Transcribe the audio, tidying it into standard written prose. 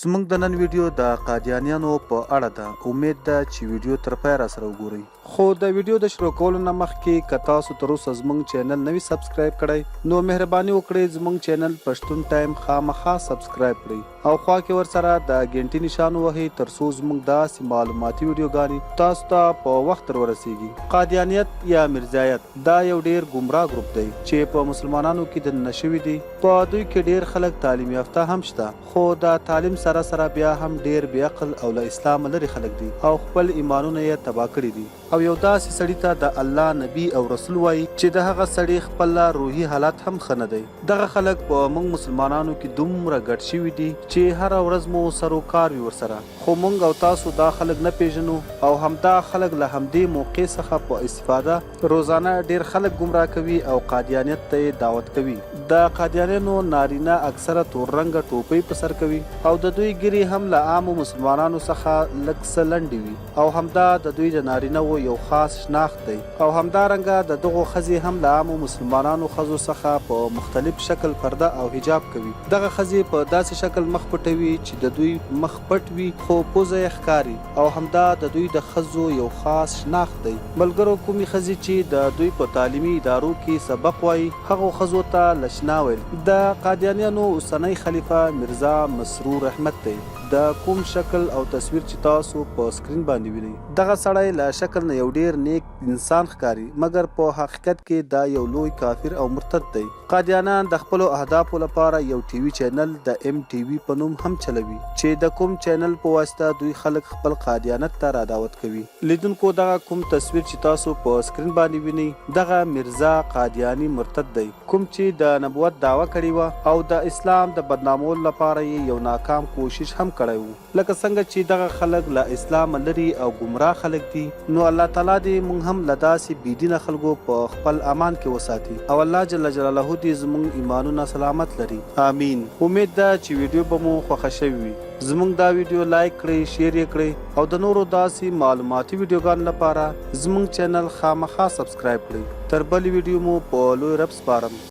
زمونږ د نن ویډیو د قادیانیانو په اړه ده. امید ده چې ویډیو تر پایه راسره وګورئ. خو د ویډیو د شروع کولو نه مخکې که تاسو تر اوسه زمونږ چینل نه وي سبسکرایب کړی نو مهرباني وکړئ زمونږ چینل پښتون ټایم خامخا سبسکرایب کړئ او خوا کې ورسره د ګنټې نشان ووهئ تر څو زمونږ داسې معلوماتي ویډیوګانې تاسو ته په وخت ورسیږي. قادیانیت یا مرزایت دا یو ډیر ګمراه ګروپ دی چې په مسلمانانو کې دننه شوي دي. په دوی کې ډیر خلک تعلیم یافته هم شته خو د تعلیم سره سره بیا هم ډیر بې عقل او له اسلام لرې خلک دي او خپل ایمانونه یې تباه کړي دي او یو داسې سړي ته د الله نبی او رسول وایي چې د هغه سړي خپل روحي حالت هم ښه نه دی. دغه خلک په موږ مسلمانانو کې دومره ګډ شوي دي چې هره ورځ مو سروکار وي ورسره، خو موږ او تاسو دا خلک نه پیژنو او همدا خلک له همدې موقع څخه په استفاده روزانه ډیر خلک ګمراه کوي او قادیانیت ته دعوت کوي. د قادیانیانو نارینه اکثره تور رنګه ټوپۍ په سر کوي او د دوی ګیرې هم له عامو مسلمانانو څخه لږ څه لنډې وي او همدا د دوی د نارینه یو خاص شناخت دی او همدارنګه د دغو ښځې هم له عامو مسلمانانو ښځو څخه په مختلف شکل پرده او حجاب کوي. دغه ښځې په داسې شکل مخ پټوي چې د دوی مخ پټ وي خو پوزه یې ښکاري او همدا د دوی د ښځو یو خاص شناخت دی. ملګرو، کومې ښځې چې د دوی په تعلیمي ادارو کې سبق وایي هغو ښځو ته لشنا ویل. د قادیانیانو اوسنی خلیفه مرزا مسرور احمد دی. د کوم شکل او تصویر چې تاسو په سکرین باندې وینئ دغه سړی له شکل نه یو ډیر نیک انسان ښکاري مګر په حقیقت کې دا یو لوی کافر او مرتد دی. قادیانان د خپلو اهدافو لپاره یو ټي وي چینل د MTV په نوم هم چلوي چې د کوم چینل په واسطه دوی خلک خپل قادیانت ته را دعوت کوي. لیدونکو، دغه کوم تصویر چې تاسو په سکرین باندې وینئ دغه مرزا قادیانی مرتد دی کوم چې د نبوت دعوه کړې وه او د اسلام د بدنامولو لپاره یې یو ناکام کوشش هم کړی و. لکه څنګه چې دغه خلک له اسلام لري او ګمراه خلک دي نو الله تعالی دې موږ هم له داسې بېدینه خلکو په خپل امان کې وساتي او الله جل جلاله دې زموږ ایمانونه سلامت لري. آمین. امید ده چې ویډیو به مو خوښه شوې وي. زموږ دا ویډیو لایک کړئ، شیر یې کړئ او د نورو داسې معلوماتي ویډیوګانو لپاره زموږ چینل خامخا سبسکرایب کړئ. تر بلې ویډیو مو په لوی رب سپارم.